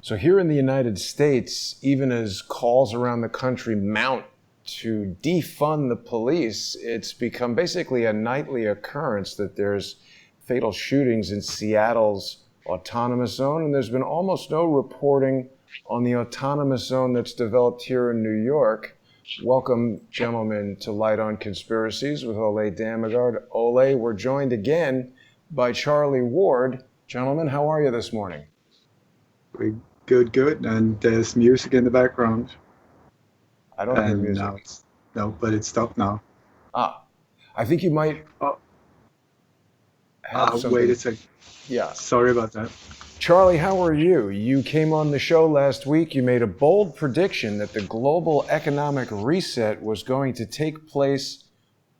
So here in the United States, even as calls around the country mount to defund the police, it's become basically a nightly occurrence that there's fatal shootings in Seattle's autonomous zone, and there's been almost no reporting on the autonomous zone that's developed here in New York. Welcome, gentlemen, to Light on Conspiracies with Ole Dammegard. Ole, we're joined again by Charlie Ward. Gentlemen, how are you this morning? Good, and there's music in the background. I don't hear music. But it's stopped now. I think you might have something. Wait a second. Yeah. Sorry about that. Charlie, how are you? You came on the show last week. You made a bold prediction that the global economic reset was going to take place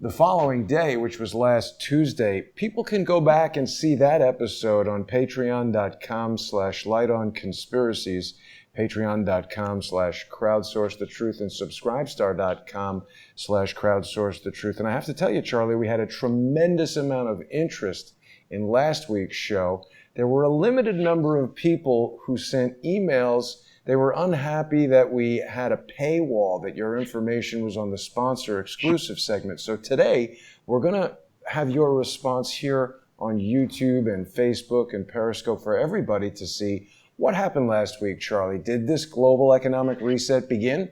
the following day, which was last Tuesday. People can go back and see that episode on patreon.com/lightonconspiracies, patreon.com/crowdsourcethetruth, and subscribestar.com/crowdsourcethetruth. And I have to tell you, Charlie, we had a tremendous amount of interest in last week's show. There were a limited number of people who sent emails. They were unhappy that we had a paywall, that your information was on the sponsor exclusive segment. So today, we're going to have your response here on YouTube and Facebook and Periscope for everybody to see. What happened last week, Charlie? Did this global economic reset begin?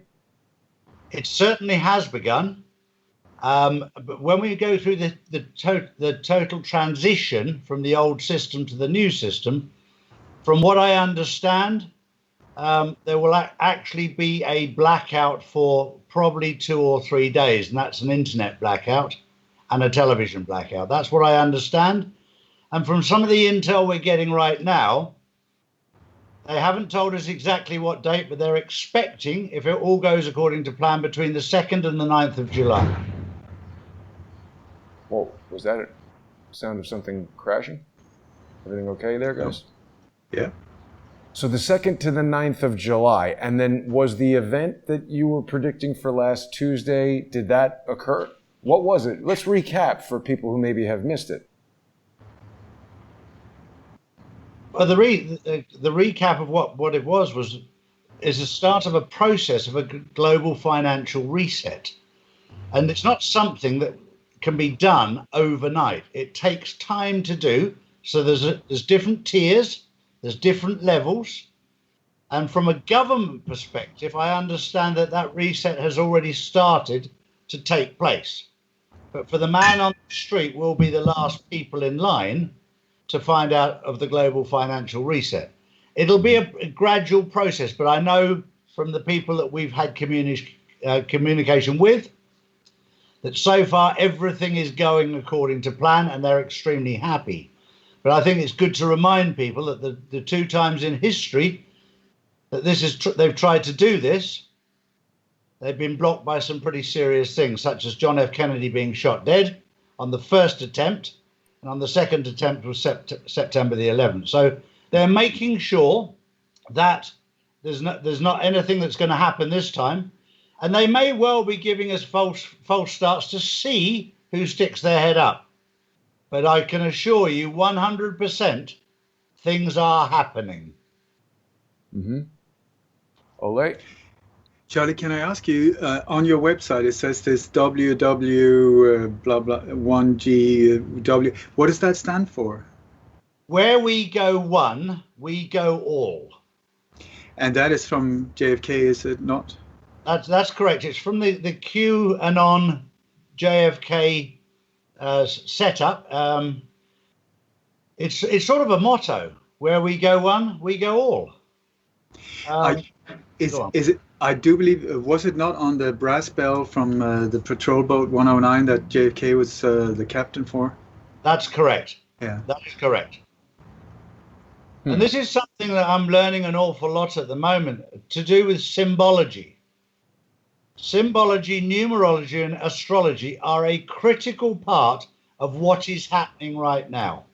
It certainly has begun. But when we go through the total transition from the old system to the new system, from what I understand, there will actually be a blackout for probably 2 or 3 days, and that's an internet blackout and a television blackout. That's what I understand. And from some of the intel we're getting right now, they haven't told us exactly what date, but they're expecting, if it all goes according to plan, between the 2nd and the 9th of July. Whoa, was that a sound of something crashing? Everything okay there, guys? Yeah. So the 2nd to the 9th of July, and then was the event that you were predicting for last Tuesday, did that occur? What was it? Let's recap for people who maybe have missed it. Well, the recap of what it is the start of a process of a global financial reset. And it's not something that can be done overnight. It takes time to do. So there's different tiers, there's different levels. And from a government perspective, I understand that reset has already started to take place. But for the man on the street, we'll be the last people in line to find out of the global financial reset. It'll be a gradual process, but I know from the people that we've had communication with, that so far everything is going according to plan and they're extremely happy. But I think it's good to remind people that the 2 times in history that they've tried to do this, they've been blocked by some pretty serious things, such as John F. Kennedy being shot dead on the first attempt, and on the second attempt was September the 11th. So they're making sure that there's not anything that's going to happen this time. And they may well be giving us false starts to see who sticks their head up. But I can assure you 100% things are happening. Mm-hmm. Ole? Charlie, can I ask you, on your website it says this WW blah blah 1GW. What does that stand for? Where we go one, we go all. And that is from JFK, is it not? That's correct. It's from the QAnon JFK setup. It's sort of a motto: where we go one, we go all. Is it? I do believe. Was it not on the brass bell from the patrol boat 109 that JFK was the captain for? That's correct. Yeah, that is correct. And this is something that I'm learning an awful lot at the moment, to do with symbology. Symbology, numerology, and astrology are a critical part of what is happening right now.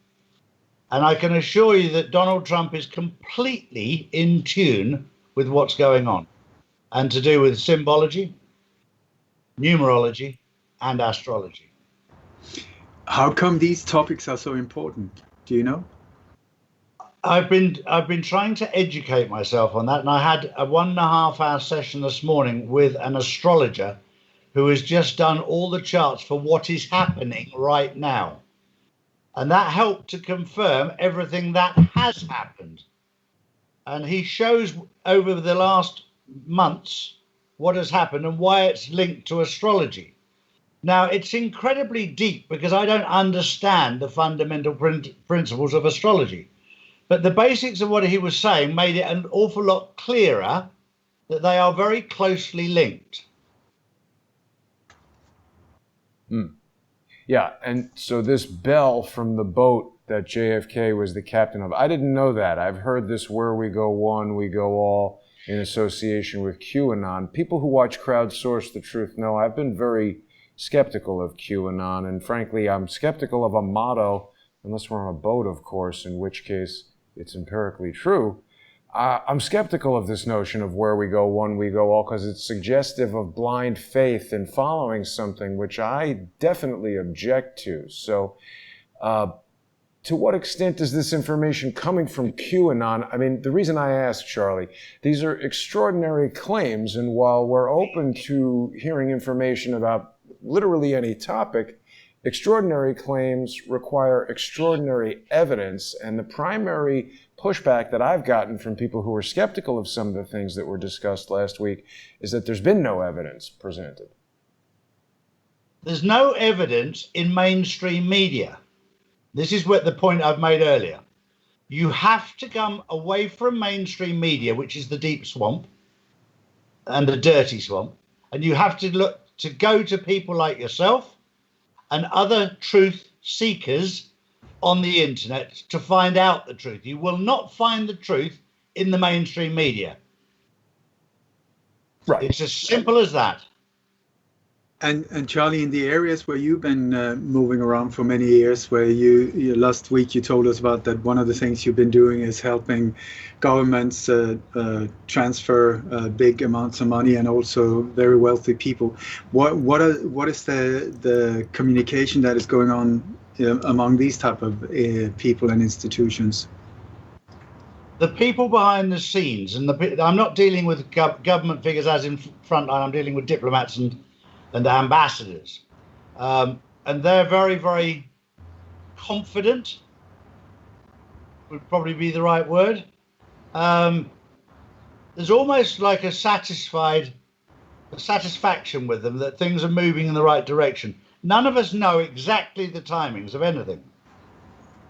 And I can assure you that Donald Trump is completely in tune with what's going on, and to do with symbology, numerology, and astrology. How come these topics are so important? Do you know? I've been trying to educate myself on that, and I had a 1.5 hour session this morning with an astrologer who has just done all the charts for what is happening right now. And that helped to confirm everything that has happened. And he shows over the last months what has happened and why it's linked to astrology. Now, it's incredibly deep because I don't understand the fundamental principles of astrology. But the basics of what he was saying made it an awful lot clearer that they are very closely linked. Yeah, and so this bell from the boat that JFK was the captain of, I didn't know that. I've heard this where we go one, we go all in association with QAnon. People who watch Crowdsource the Truth know I've been very skeptical of QAnon, and frankly, I'm skeptical of a motto, unless we're on a boat, of course, in which case it's empirically true. I'm skeptical of this notion of where we go one, we go all, because it's suggestive of blind faith in following something, which I definitely object to. So to what extent is this information coming from QAnon? I mean, the reason I asked, Charlie, these are extraordinary claims, and while we're open to hearing information about literally any topic, extraordinary claims require extraordinary evidence, and the primary pushback that I've gotten from people who are skeptical of some of the things that were discussed last week is that there's been no evidence presented. There's no evidence in mainstream media. This is what the point I've made earlier. You have to come away from mainstream media, which is the deep swamp and the dirty swamp, and you have to look to go to people like yourself and other truth seekers on the internet to find out the truth. You will not find the truth in the mainstream media. Right. It's as simple as that. And Charlie, in the areas where you've been moving around for many years, where you last week you told us about that one of the things you've been doing is helping governments transfer big amounts of money, and also very wealthy people. What is the communication that is going on among these type of people and institutions? The people behind the scenes, and I'm not dealing with government figures as in frontline. I'm dealing with diplomats and ambassadors, and they're very, very confident, would probably be the right word. There's almost like a satisfaction with them that things are moving in the right direction. None of us know exactly the timings of anything,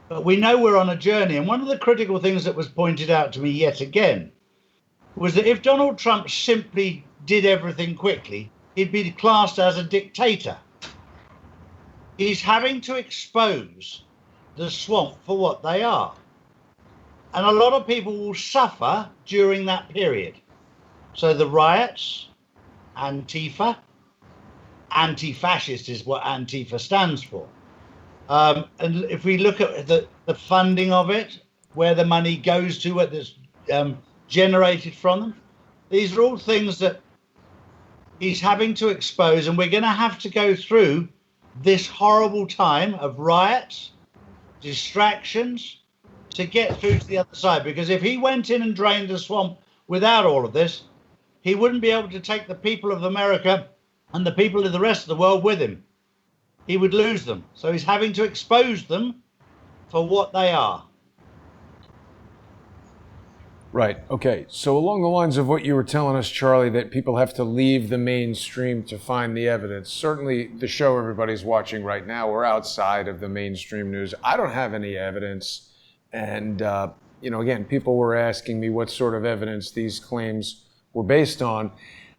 but we know we're on a journey. And one of the critical things that was pointed out to me yet again was that if Donald Trump simply did everything quickly, he'd be classed as a dictator. He's having to expose the swamp for what they are. And a lot of people will suffer during that period. So the riots, Antifa, anti-fascist is what Antifa stands for. And if we look at the funding of it, where the money goes to, what that's generated from them, these are all things that he's having to expose, and we're going to have to go through this horrible time of riots, distractions, to get through to the other side. Because if he went in and drained the swamp without all of this, he wouldn't be able to take the people of America and the people of the rest of the world with him. He would lose them. So he's having to expose them for what they are. Right. Okay. So along the lines of what you were telling us, Charlie, that people have to leave the mainstream to find the evidence. Certainly the show everybody's watching right now, we're outside of the mainstream news. I don't have any evidence. And, again, people were asking me what sort of evidence these claims were based on.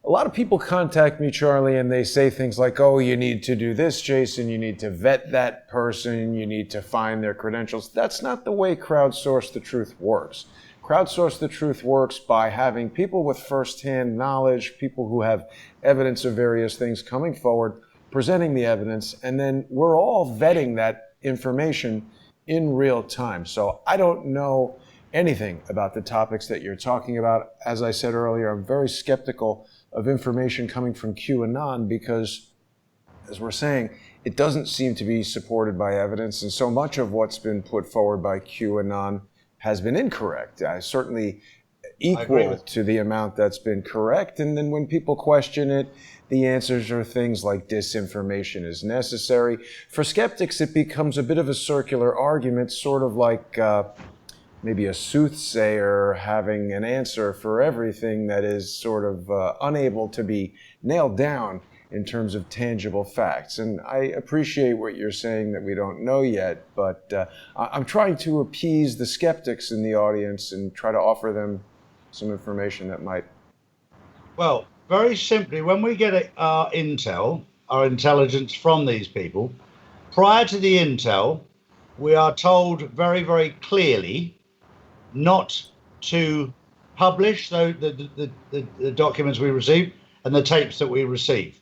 A lot of people contact me, Charlie, and they say things like, oh, you need to do this, Jason. You need to vet that person. You need to find their credentials. That's not the way Crowdsource the Truth works. Crowdsource the Truth works by having people with firsthand knowledge, people who have evidence of various things coming forward, presenting the evidence, and then we're all vetting that information in real time. So I don't know anything about the topics that you're talking about. As I said earlier, I'm very skeptical of information coming from QAnon because, as we're saying, it doesn't seem to be supported by evidence, and so much of what's been put forward by QAnon has been incorrect. Certainly equal to the amount that's been correct. And then when people question it, the answers are things like disinformation is necessary. For skeptics, it becomes a bit of a circular argument, sort of like maybe a soothsayer having an answer for everything that is sort of unable to be nailed down in terms of tangible facts. And I appreciate what you're saying that we don't know yet, but I'm trying to appease the skeptics in the audience and try to offer them some information that might. Well, very simply, when we get our intel, our intelligence from these people, prior to the intel, we are told very, very clearly not to publish the documents we receive and the tapes that we receive.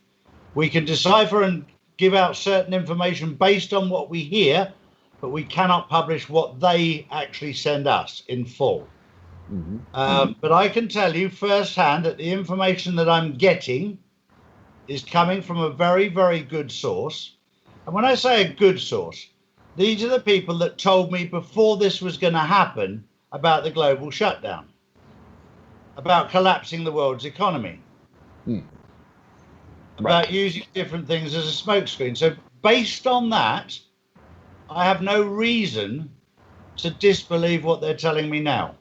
We can decipher and give out certain information based on what we hear, but we cannot publish what they actually send us in full. But I can tell you firsthand that the information that I'm getting is coming from a very, very good source. And when I say a good source, these are the people that told me before this was going to happen about the global shutdown, about collapsing the world's economy, about using different things as a smokescreen. So based on that, I have no reason to disbelieve what they're telling me now.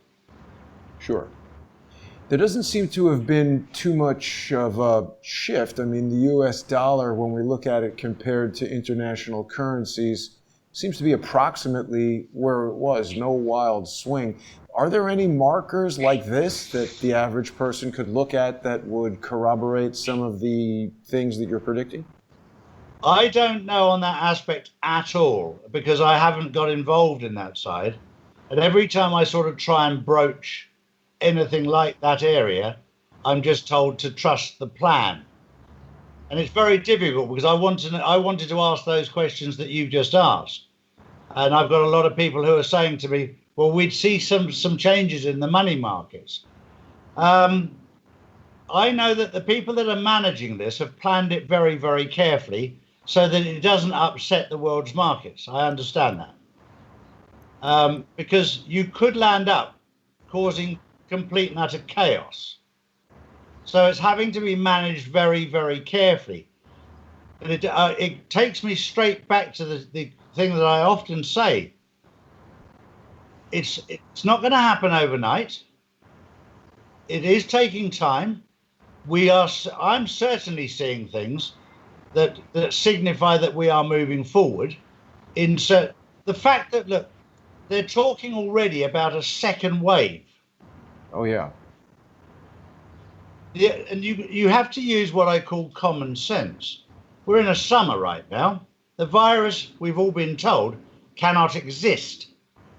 Sure. There doesn't seem to have been too much of a shift. I mean, the US dollar, when we look at it compared to international currencies, seems to be approximately where it was, no wild swing. Are there any markers like this that the average person could look at that would corroborate some of the things that you're predicting? I don't know on that aspect at all, because I haven't got involved in that side. And every time I sort of try and broach anything like that area, I'm just told to trust the plan. And it's very difficult because I wanted to ask those questions that you've just asked. And I've got a lot of people who are saying to me, well, we'd see some changes in the money markets. I know that the people that are managing this have planned it very, very carefully so that it doesn't upset the world's markets. I understand that. Because you could land up causing complete and utter chaos. So it's having to be managed very, very carefully. And it takes me straight back to the thing that I often say. It's not going to happen overnight. It is taking time. I'm certainly seeing things that signify that we are moving forward. The fact that, look, they're talking already about a second wave. Oh, yeah. Yeah, and you have to use what I call common sense. We're in a summer right now. The virus, we've all been told, cannot exist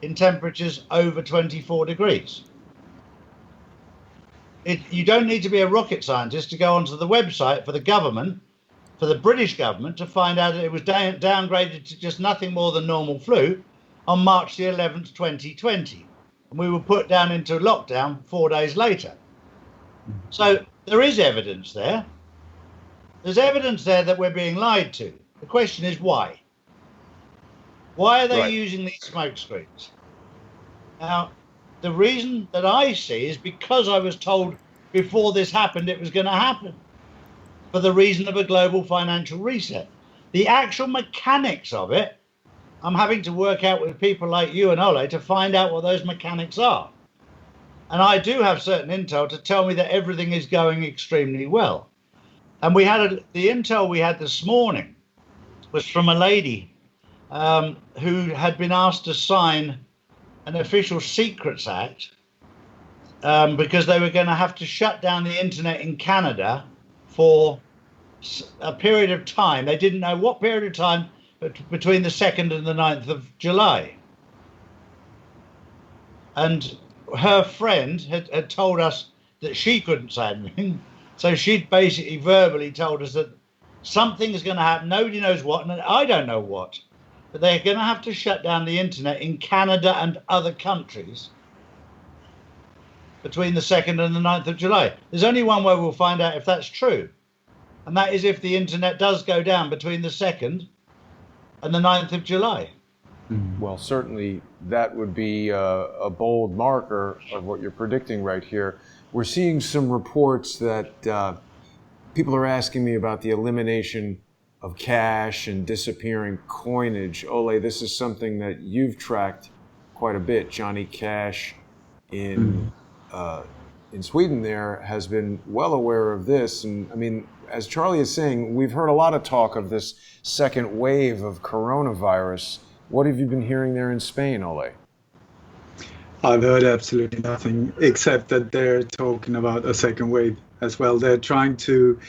in temperatures over 24 degrees. You don't need to be a rocket scientist to go onto the website for the government, for the British government, to find out that it was downgraded to just nothing more than normal flu on March the 11th, 2020. And we were put down into lockdown 4 days later. So there is evidence there. There's evidence there that we're being lied to. The question is why? Why are they using these smoke screens? Now, the reason that I see is because I was told before this happened it was going to happen, for the reason of a global financial reset. The actual mechanics of it, I'm having to work out with people like you and Ole to find out what those mechanics are. And I do have certain intel to tell me that everything is going extremely well. And we had the intel we had this morning was from a lady who had been asked to sign an official secrets act because they were going to have to shut down the internet in Canada for a period of time. They didn't know what period of time, but between the 2nd and the 9th of July. And her friend had told us that she couldn't say anything. So she'd basically verbally told us that something is going to happen. Nobody knows what, and I don't know what. But they're going to have to shut down the internet in Canada and other countries between the 2nd and the 9th of July. There's only one way we'll find out if that's true. And that is if the internet does go down between the 2nd and the 9th of July. Well, certainly that would be a bold marker of what you're predicting right here. We're seeing some reports that people are asking me about the elimination of cash and disappearing coinage. Ole, this is something that you've tracked quite a bit. Johnny Cash in Sweden there has been well aware of this. And I mean, as Charlie is saying, we've heard a lot of talk of this second wave of coronavirus. What have you been hearing there in Spain, Ole? I've heard absolutely nothing except that they're talking about a second wave as well. They're trying to,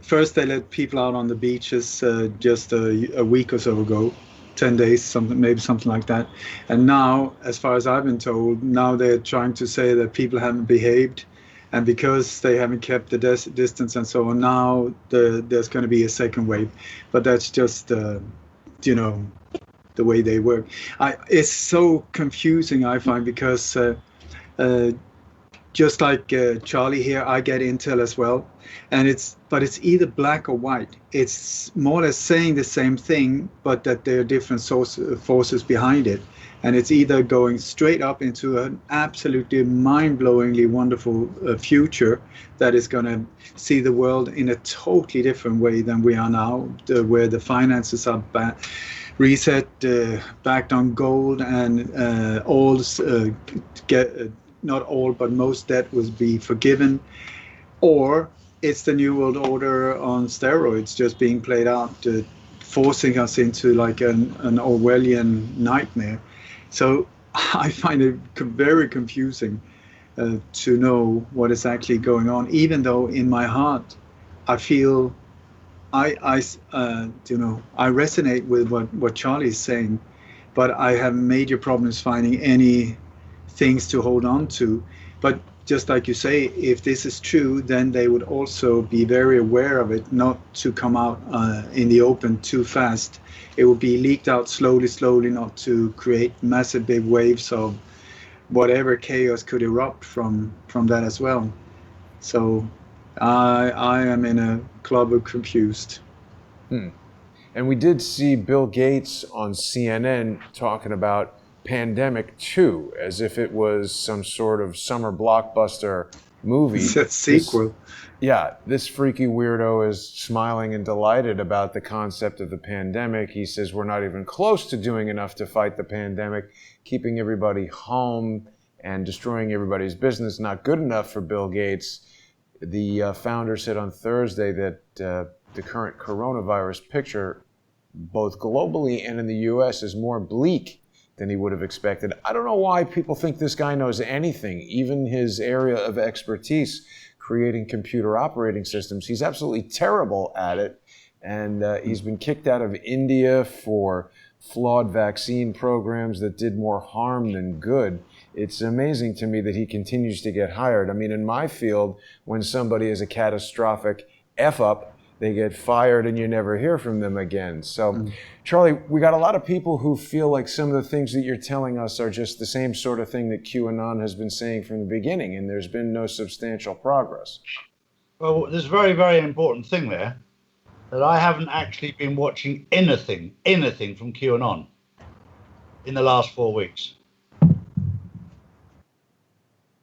first they let people out on the beaches just a week or so ago, 10 days, maybe something like that. And now, as far as I've been told, now they're trying to say that people haven't behaved. And because they haven't kept the distance and so on, now there's going to be a second wave. But that's just, the way they work. It's so confusing, I find, because just like Charlie here, I get intel as well, but it's either black or white. It's more or less saying the same thing, but that there are different forces behind it, and it's either going straight up into an absolutely mind-blowingly wonderful future that is going to see the world in a totally different way than we are now, where the finances are reset, backed on gold, and not all, but most debt was be forgiven, or it's the new world order on steroids just being played out, forcing us into like an Orwellian nightmare. So I find it very confusing to know what is actually going on, even though in my heart I feel I resonate with what Charlie is saying, but I have major problems finding any things to hold on to. But just like you say, if this is true, then they would also be very aware of it, not to come out in the open too fast. It would be leaked out slowly, not to create massive big waves of whatever chaos could erupt from that as well. So I am in a club of confused. And we did see Bill Gates on CNN talking about Pandemic 2 as if it was some sort of summer blockbuster movie. It's a sequel. This freaky weirdo is smiling and delighted about the concept of the pandemic. He says we're not even close to doing enough to fight the pandemic. Keeping everybody home and destroying everybody's business, not good enough for Bill Gates. The founder said on Thursday that the current coronavirus picture, both globally and in the U.S., is more bleak than he would have expected. I don't know why people think this guy knows anything, even his area of expertise, creating computer operating systems. He's absolutely terrible at it, and he's been kicked out of India for flawed vaccine programs that did more harm than good. It's amazing to me that he continues to get hired. I mean, in my field, when somebody is a catastrophic F-up, they get fired and you never hear from them again. So, Charlie, we got a lot of people who feel like some of the things that you're telling us are just the same sort of thing that QAnon has been saying from the beginning, and there's been no substantial progress. Well, there's a very, very important thing there, that I haven't actually been watching anything from QAnon in the last 4 weeks.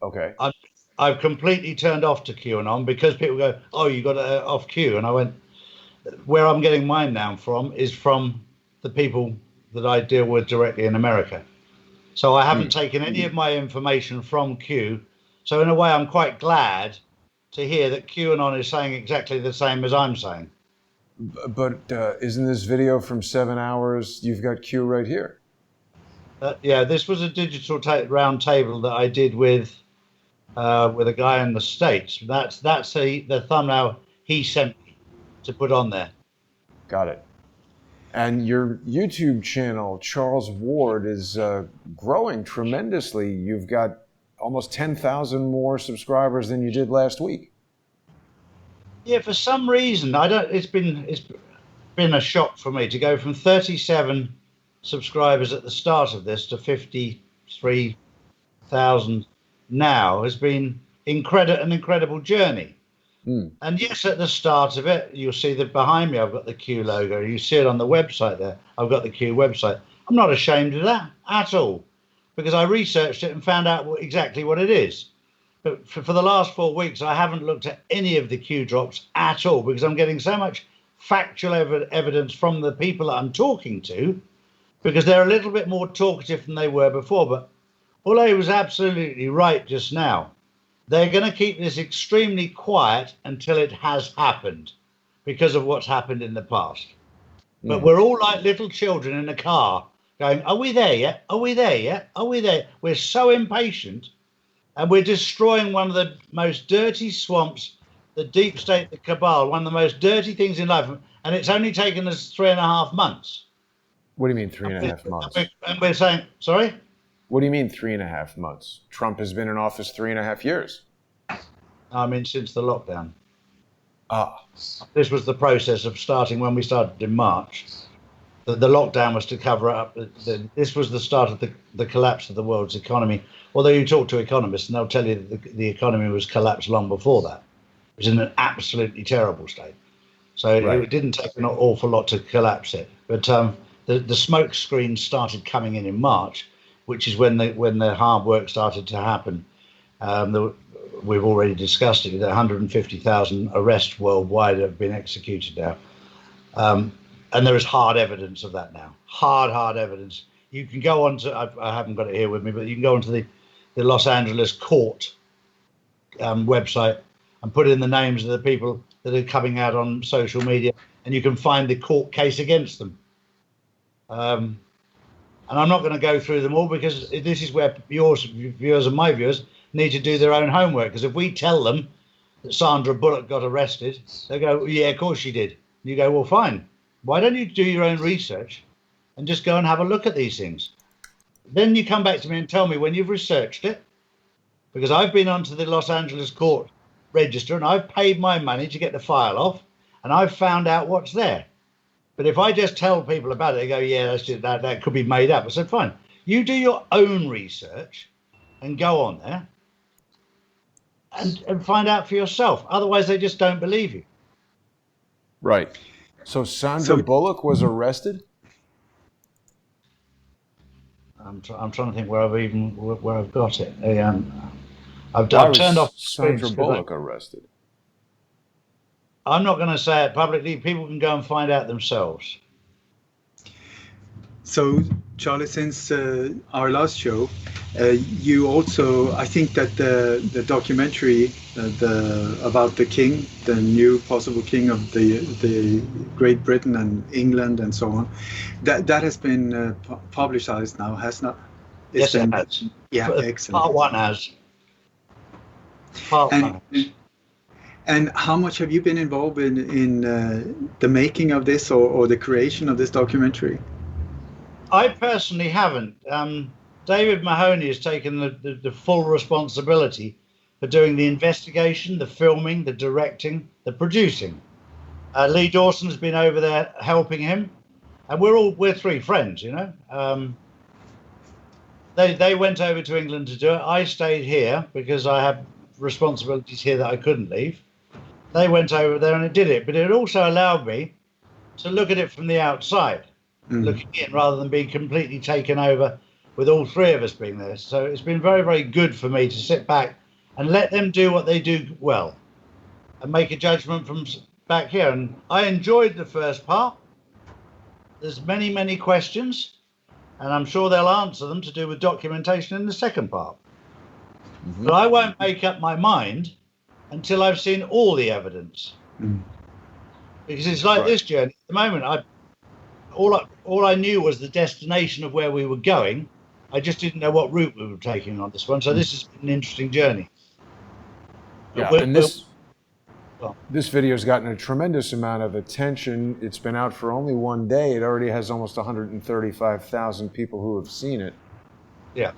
Okay. I've completely turned off to QAnon because people go, "Oh, you got it off Q," and I went, where I'm getting mine now from is from the people that I deal with directly in America. So I haven't taken any of my information from Q. So in a way, I'm quite glad to hear that QAnon is saying exactly the same as I'm saying. But isn't this video from 7 hours? You've got Q right here. Yeah, this was a digital round table that I did with a guy in the States. That's the thumbnail he sent me to put on there. Got it. And your YouTube channel, Charles Ward, is growing tremendously. You've got almost 10,000 more subscribers than you did last week. Yeah, for some reason, it's been a shock for me to go from 37 subscribers at the start of this to 53,000 now has been an incredible journey. And yes, at the start of it, you'll see that behind me I've got the Q logo. You see it on the website there. I've got the Q website. I'm not ashamed of that at all, because I researched it and found out exactly what it is. But for the last 4 weeks, I haven't looked at any of the Q drops at all, because I'm getting so much factual evidence from the people that I'm talking to, because they're a little bit more talkative than they were before. But Ole was absolutely right just now. They're going to keep this extremely quiet until it has happened, because of what's happened in the past. But we're all like little children in a car going, are we there yet? Are we there yet? Are we there? We're so impatient, and we're destroying one of the most dirty swamps, the deep state, the cabal, one of the most dirty things in life. And it's only taken us 3.5 months. What do you mean 3.5 months? And we're saying, sorry? What do you mean 3.5 months? Trump has been in office 3.5 years. I mean, since the lockdown. Ah. This was the process of starting when we started in March. The lockdown was to cover up. This was the start of the collapse of the world's economy. Although you talk to economists and they'll tell you that the economy was collapsed long before that. It was in an absolutely terrible state. So It didn't take an awful lot to collapse it. But the smoke screen started coming in March, which is when the hard work started to happen. We've already discussed it. 150,000 arrests worldwide have been executed now. And there is hard evidence of that now. Hard evidence. You can go on to, I haven't got it here with me, but you can go onto the Los Angeles court website and put in the names of the people that are coming out on social media, and you can find the court case against them. And I'm not going to go through them all, because this is where your viewers and my viewers need to do their own homework. Because if we tell them that Sandra Bullock got arrested, they go, yeah, of course she did. And you go, well, fine. Why don't you do your own research and just go and have a look at these things? Then you come back to me and tell me when you've researched it, because I've been onto the Los Angeles court register and I've paid my money to get the file off, and I've found out what's there. But if I just tell people about it, they go, yeah, that's just, that could be made up. I said, fine. You do your own research and go on there and find out for yourself. Otherwise, they just don't believe you. Right. So Sandra Bullock was arrested? I'm trying to think where I've got it. I've turned off Sandra Bullock arrested. I'm not going to say it publicly. People can go and find out themselves. So, Charlie, since our last show, you also, I think that the documentary about the king, the new possible king of the Great Britain and England and so on, that has been publicized now, has not? Yes, it has. Yeah, excellent. Part one has. Part one has. And how much have you been involved in the making of this or the creation of this documentary? I personally haven't. David Mahoney has taken the full responsibility for doing the investigation, the filming, the directing, the producing. Lee Dawson has been over there helping him, and we're three friends, you know. They went over to England to do it. I stayed here because I have responsibilities here that I couldn't leave. They went over there and it did it, but it also allowed me to look at it from the outside, looking in, rather than being completely taken over with all three of us being there. So it's been very, very good for me to sit back and let them do what they do well and make a judgment from back here. And I enjoyed the first part. There's many, many questions, and I'm sure they'll answer them to do with documentation in the second part. But I won't make up my mind until I've seen all the evidence. Because it's like this journey. At the moment, all I knew was the destination of where we were going. I just didn't know what route we were taking on this one. So this has been an interesting journey. Yeah, and this video's gotten a tremendous amount of attention. It's been out for only one day. It already has almost 135,000 people who have seen it. Yeah.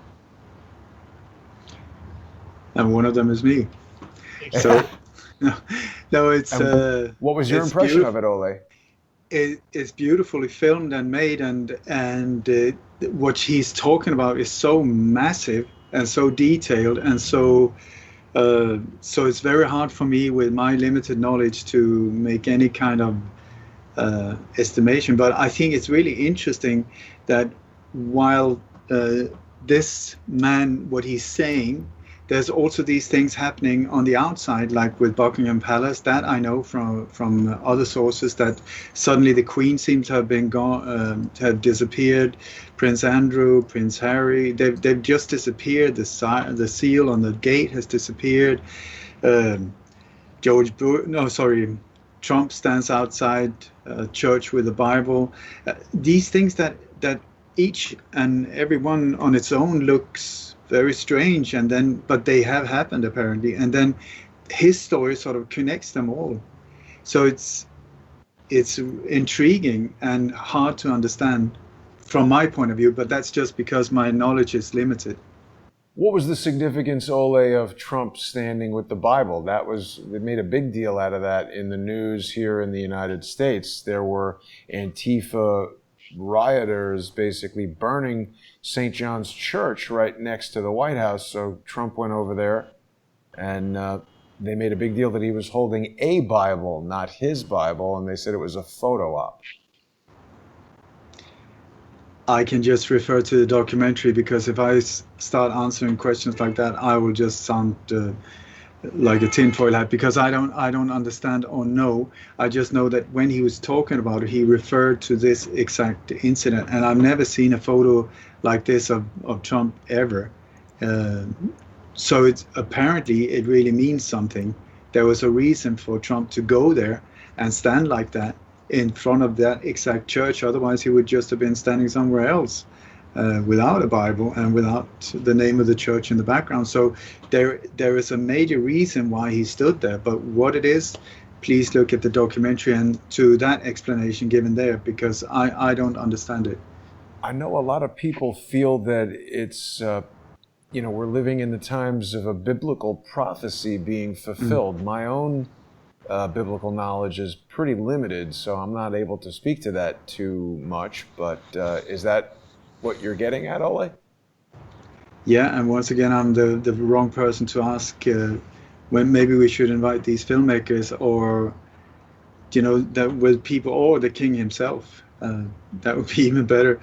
And one of them is me. So, no, it's. What was your impression of it, Ole? It's beautifully filmed and made, and what he's talking about is so massive and so detailed, and so it's very hard for me with my limited knowledge to make any kind of estimation. But I think it's really interesting that while this man, what he's saying, there's also these things happening on the outside, like with Buckingham Palace. That I know from other sources, that suddenly the Queen seems to have been gone, to have disappeared. Prince Andrew, Prince Harry, they've just disappeared. The seal on the gate has disappeared. Trump stands outside a church with a Bible. These things that each and every one on its own looks very strange, but they have happened apparently, and then his story sort of connects them all. So it's intriguing and hard to understand from my point of view, but that's just because my knowledge is limited. What was the significance, Ole, of Trump standing with the Bible? They made a big deal out of that in the news here in the United States. There were Antifa rioters basically burning St. John's Church right next to the White House. So Trump went over there, and they made a big deal that he was holding a Bible, not his Bible, and they said it was a photo op. I can just refer to the documentary, because if I start answering questions like that, I will just sound like a tinfoil hat, because I don't understand or know. I just know that when he was talking about it, he referred to this exact incident, and I've never seen a photo like this of Trump ever. So it's apparently it really means something. There was a reason for Trump to go there and stand like that in front of that exact church. Otherwise, he would just have been standing somewhere else. Without a Bible and without the name of the church in the background. So there is a major reason why he stood there. But what it is, please look at the documentary and to that explanation given there, because I don't understand it. I know a lot of people feel that it's, we're living in the times of a biblical prophecy being fulfilled. My own biblical knowledge is pretty limited, so I'm not able to speak to that too much. But is that what you're getting at, Ole? Yeah, and once again, I'm the wrong person to ask when maybe we should invite these filmmakers, or that with people, or the king himself. That would be even better.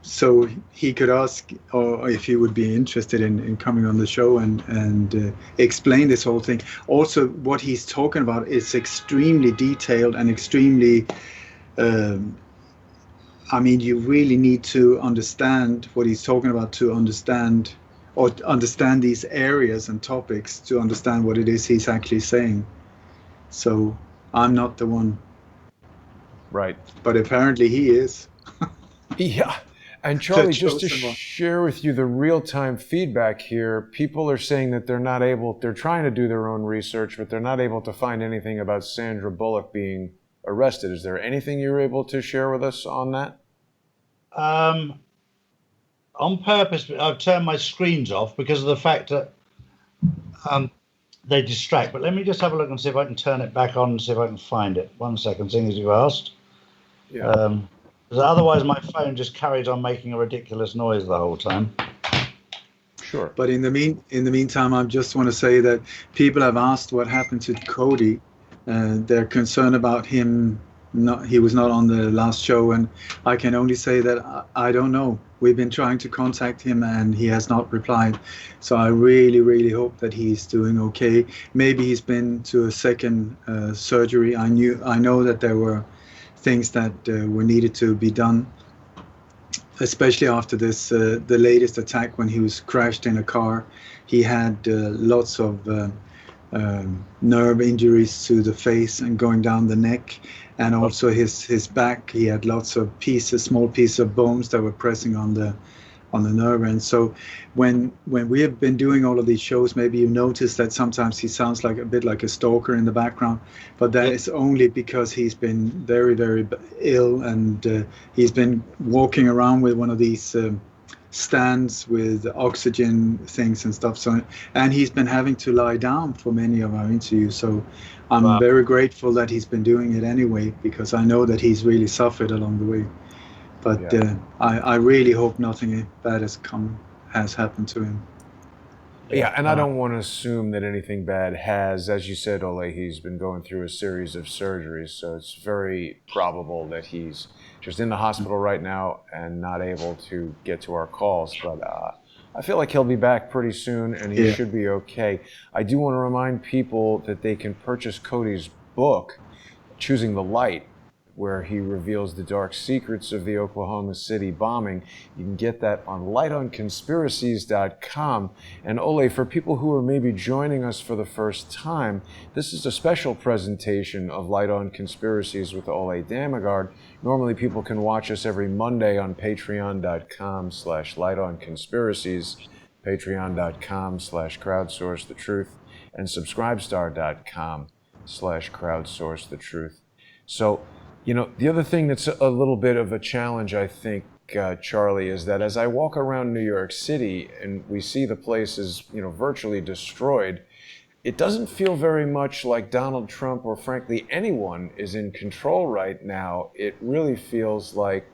So he could ask, or if he would be interested in coming on the show and explain this whole thing. Also, what he's talking about is extremely detailed and extremely you really need to understand what he's talking about to understand these areas and topics to understand what it is he's actually saying. So I'm not the one. Right. But apparently he is. Yeah. And Charlie, just to share with you the real-time feedback here, people are saying that they're trying to do their own research, but they're not able to find anything about Sandra Bullock being arrested. Is there anything you're able to share with us on that? On purpose, I've turned my screens off because of the fact that they distract. But let me just have a look and see if I can turn it back on and see if I can find it. 1 second, seeing as you asked. Yeah. Because otherwise my phone just carries on making a ridiculous noise the whole time. Sure. But in the meantime, I just want to say that people have asked what happened to Cody. They're concerned about him. He was not on the last show, and I can only say that I don't know. We've been trying to contact him, and he has not replied. So I really, really hope that he's doing okay. Maybe he's been to a second surgery. I know that there were things that were needed to be done, especially after this, the latest attack when he was crashed in a car. He had lots of nerve injuries to the face and going down the neck, and also his back. He had lots of small pieces of bones that were pressing on the nerve. And so when we have been doing all of these shows, maybe you notice that sometimes he sounds like a bit like a stalker in the background, but that is only because he's been very, very ill, and he's been walking around with one of these stands with oxygen things and stuff. So, and he's been having to lie down for many of our interviews. So I'm very grateful that he's been doing it anyway, because I know that he's really suffered along the way. But I really hope nothing bad has happened to him. Yeah, and I don't want to assume that anything bad has, as you said, Ole, he's been going through a series of surgeries, so it's very probable that he's just in the hospital right now and not able to get to our calls. But I feel like he'll be back pretty soon, and he should be okay. I do want to remind people that they can purchase Cody's book, Choosing the Light, where he reveals the dark secrets of the Oklahoma City bombing. You can get that on lightonconspiracies.com. And Ole, for people who are maybe joining us for the first time, this is a special presentation of Light on Conspiracies with Ole Dammegard. Normally people can watch us every Monday on patreon.com/lightonconspiracies, patreon.com/crowdsourcethetruth, and subscribestar.com/crowdsourcethetruth. So, you know, the other thing that's a little bit of a challenge, I think, Charlie, is that as I walk around New York City and we see the place is, you know, virtually destroyed, it doesn't feel very much like Donald Trump or frankly anyone is in control right now. It really feels like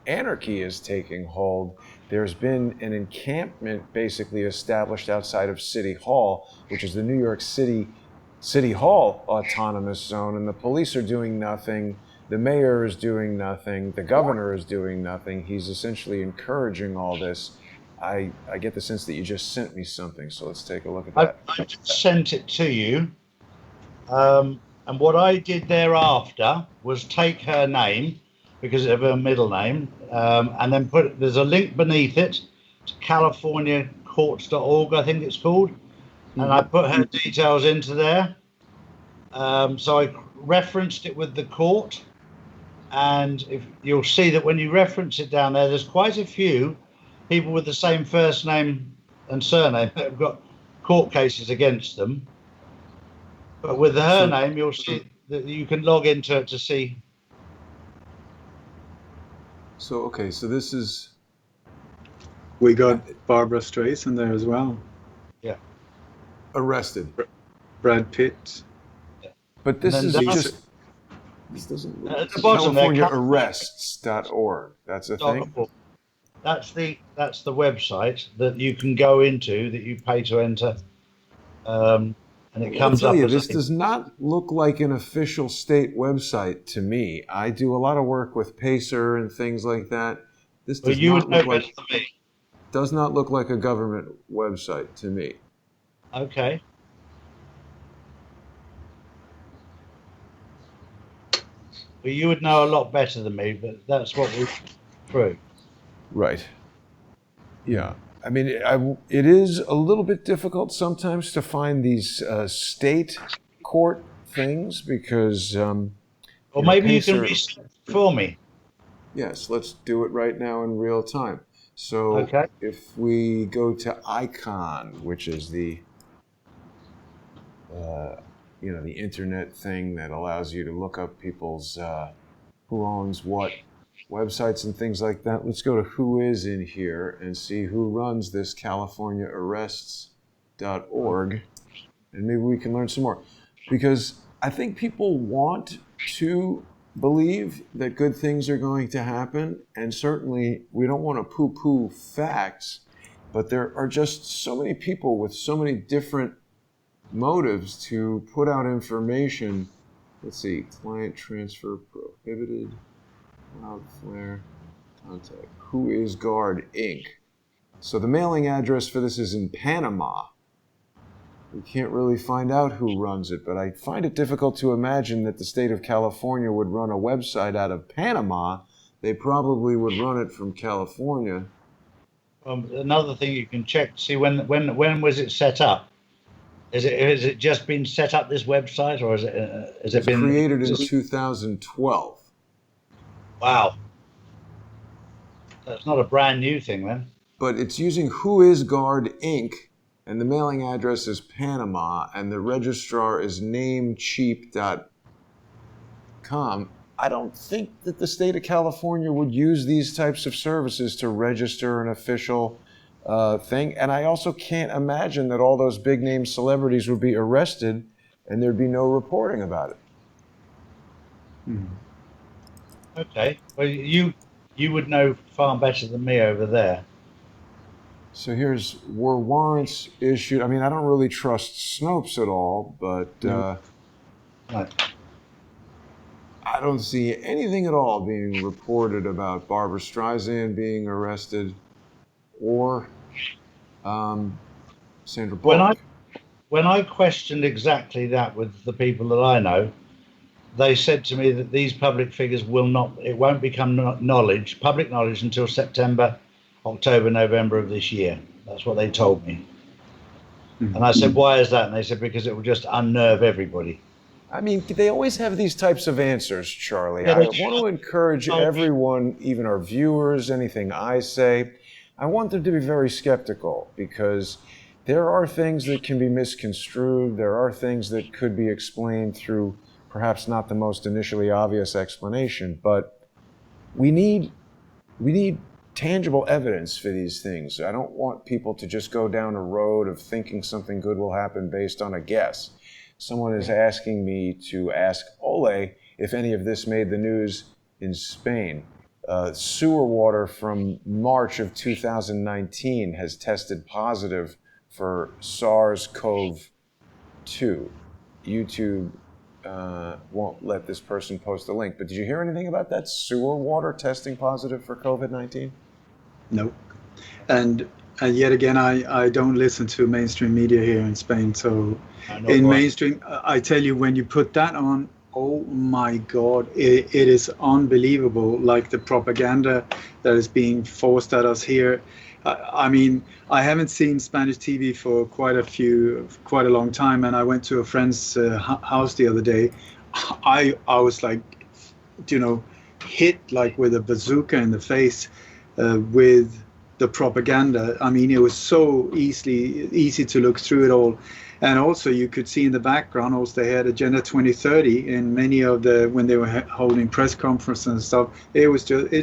anarchy is taking hold. There's been an encampment basically established outside of City Hall, which is the New York City Hall autonomous zone, and the police are doing nothing. The mayor is doing nothing. The governor is doing nothing. He's essentially encouraging all this. I get the sense that you just sent me something, so let's take a look at that. I just sent it to you. And what I did thereafter was take her name, because of her middle name, and then there's a link beneath it to CaliforniaCourts.org, I think it's called. And I put her details into there. So I referenced it with the court. And if you'll see that when you reference it down there, there's quite a few people with the same first name and surname that have got court cases against them. But with her name, you'll see that you can log into it to see. So, okay, so this is... We got Barbara Streisand there as well. Yeah. Arrested. Brad Pitt. But this is just... This doesn't look... At the bottom there, CaliforniaArrests.org. That's a thing? That's the website that you can go into, that you pay to enter. And it comes up. This does not look like an official state website to me. I do a lot of work with Pacer and things like that. This does not look like... Does not look like a government website to me. Okay. Well, you would know a lot better than me, but that's what we've through. Right. Yeah. I mean, it is a little bit difficult sometimes to find these state court things because... or maybe you can research for me. Yes, let's do it right now in real time. So if we go to Icon, which is the... the internet thing that allows you to look up people's who owns what websites and things like that. Let's go to who is in here and see who runs this CaliforniaArrests.org, and maybe we can learn some more. Because I think people want to believe that good things are going to happen, and certainly we don't want to poo-poo facts, but there are just so many people with so many different motives to put out information. Let's see, client transfer prohibited, Cloudflare, contact, Who is Guard Inc. So the mailing address for this is in Panama. We can't really find out who runs it, but I find it difficult to imagine that the state of California would run a website out of Panama. They probably would run it from California. Another thing you can check, see when was it set up? Has it just been set up, this website, or has it been created in 2012? Wow, that's not a brand new thing then. But it's using Who is Guard Inc. and the mailing address is Panama, and the registrar is namecheap.com. I don't think that the state of California would use these types of services to register an official thing. And I also can't imagine that all those big name celebrities would be arrested and there'd be no reporting about it. Okay. Well, you would know far better than me over there. So were warrants issued? I mean, I don't really trust Snopes at all, but I don't see anything at all being reported about Barbara Streisand being arrested or Sandra Bullock. When I questioned exactly that with the people that I know, they said to me that these public figures won't become public knowledge until September, October, November of this year. That's what they told me. Mm-hmm. And I said, why is that? And they said, because it will just unnerve everybody. I mean, they always have these types of answers, Charlie. I want to encourage everyone, even our viewers, anything I say, I want them to be very skeptical, because there are things that can be misconstrued. There are things that could be explained through perhaps not the most initially obvious explanation, but we need tangible evidence for these things. I don't want people to just go down a road of thinking something good will happen based on a guess. Someone is asking me to ask Ole if any of this made the news in Spain. Sewer water from March of 2019 has tested positive for SARS-CoV-2. YouTube won't let this person post the link, but did you hear anything about that sewer water testing positive for COVID-19? No. And yet again, I don't listen to mainstream media here in Spain. So in mainstream, I tell you, when you put that on, oh my God, it is unbelievable. Like the propaganda that is being forced at us here. I mean, I haven't seen Spanish TV for quite a long time. And I went to a friend's house the other day. I was like, hit like with a bazooka in the face with the propaganda. I mean, it was so easy to look through it all. And also you could see in the background also they had Agenda 2030 in many of when they were holding press conferences and stuff. It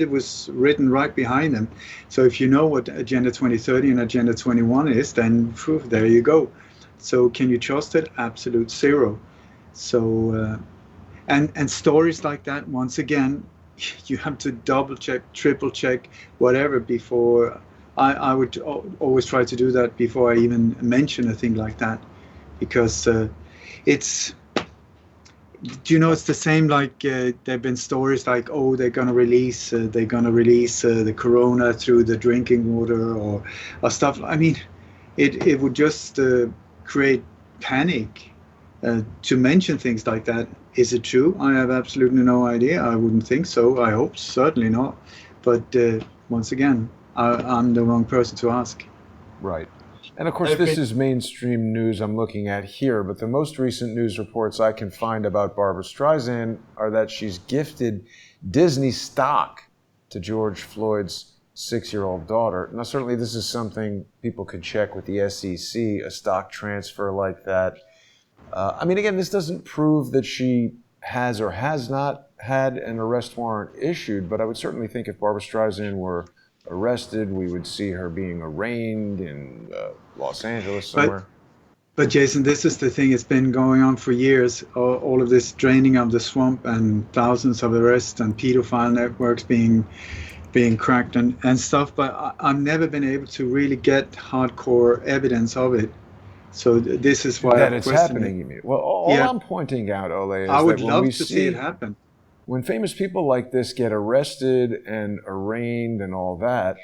was written right behind them. So if you know what Agenda 2030 and Agenda 21 is, then there you go. So can you trust it? Absolute zero. So and stories like that, once again, you have to double check, triple check, whatever before. I would always try to do that before I even mention a thing like that, because it's the same. Like there've been stories like, oh, they're gonna release the corona through the drinking water or stuff. I mean, it would just create panic to mention things like that. Is it true? I have absolutely no idea. I wouldn't think so. I hope certainly not. But once again, I'm the wrong person to ask. Right. And of course, this is mainstream news I'm looking at here, but the most recent news reports I can find about Barbara Streisand are that she's gifted Disney stock to George Floyd's 6-year-old daughter. Now, certainly this is something people could check with the SEC, a stock transfer like that. I mean, again, this doesn't prove that she has or has not had an arrest warrant issued, but I would certainly think if Barbara Streisand were arrested, we would see her being arraigned in Los Angeles somewhere. But Jason, this is the thing. It's been going on for years. All of this draining of the swamp and thousands of arrests and pedophile networks being cracked and stuff. But I've never been able to really get hardcore evidence of it. So this is why that it's happening. You mean? Well, all I'm pointing out, Ole, is I would that love to see it happen. When famous people like this get arrested and arraigned and all that,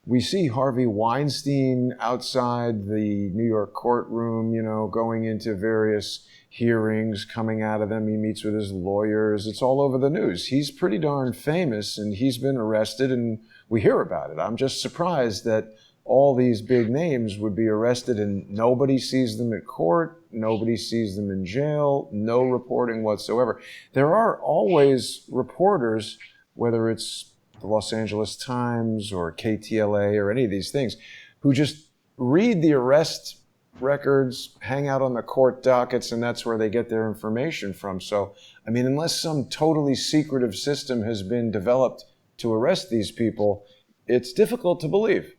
we see Harvey Weinstein outside the New York courtroom, going into various hearings, coming out of them. He meets with his lawyers. It's all over the news. He's pretty darn famous, and he's been arrested, and we hear about it. I'm just surprised that all these big names would be arrested and nobody sees them at court, nobody sees them in jail, no reporting whatsoever. There are always reporters, whether it's the Los Angeles Times or KTLA or any of these things, who just read the arrest records, hang out on the court dockets, and that's where they get their information from. So, I mean, unless some totally secretive system has been developed to arrest these people, it's difficult to believe.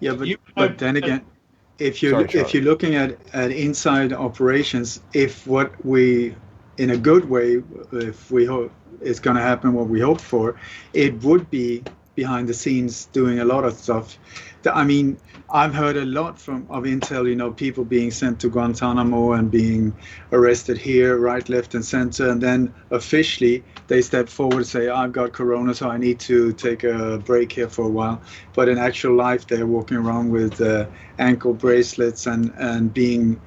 Yeah, but then again, if you're looking at inside operations, if what we, in a good way, if we hope it's going to happen what we hope for, it would be behind the scenes doing a lot of stuff. I mean, I've heard a lot of intel, people being sent to Guantanamo and being arrested here, right, left, and center, and then officially they step forward and say, I've got corona, so I need to take a break here for a while. But in actual life, they're walking around with ankle bracelets and being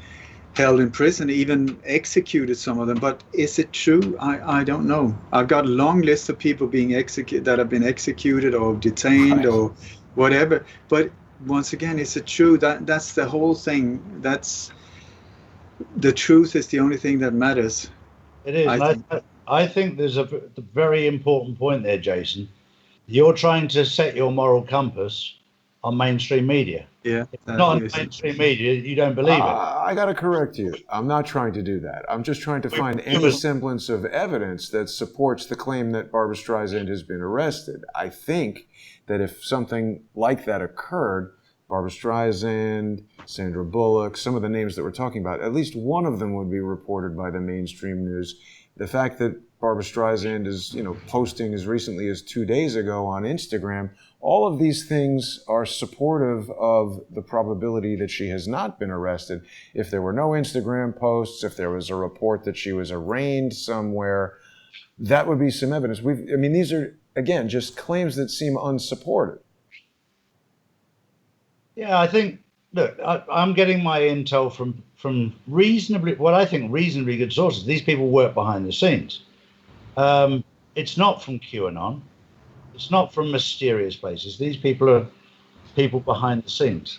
held in prison, even executed, some of them. But is it true? I don't know. I've got a long list of people being executed, that have been executed or detained, right, or whatever. But once again, is it true? That's the whole thing. That's the truth is the only thing that matters. It is. I think there's a very important point there, Jason. You're trying to set your moral compass on mainstream media. Yeah. If not on mainstream media, you don't believe it. I got to correct you. I'm not trying to do that. I'm just trying to find any semblance of evidence that supports the claim that Barbra Streisand has been arrested. I think that if something like that occurred, Barbra Streisand, Sandra Bullock, some of the names that we're talking about, at least one of them would be reported by the mainstream news. The fact that Barbra Streisand is, posting as recently as 2 days ago on Instagram, all of these things are supportive of the probability that she has not been arrested. If there were no Instagram posts, if there was a report that she was arraigned somewhere, that would be some evidence. These are, again, just claims that seem unsupported. Yeah, I think, look, I'm getting my intel from what I think reasonably good sources. These people work behind the scenes. It's not from QAnon. It's not from mysterious places. These people are people behind the scenes.